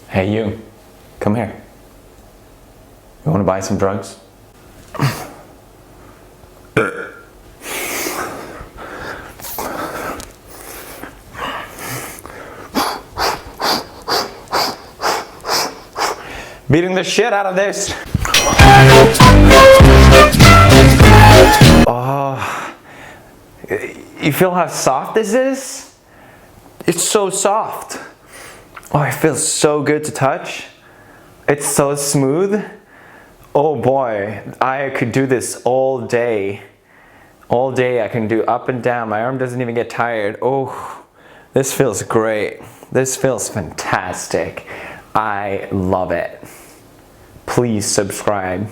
Hey you, come here. You want to buy some drugs? Beating the shit out of this. Oh, you feel how soft this is? It's so soft. Oh, it feels so good to touch. It's so smooth. Oh boy, I could do this all day. All day I can do up and down. My arm doesn't even get tired. Oh, this feels great. This feels fantastic. I love it. Please subscribe.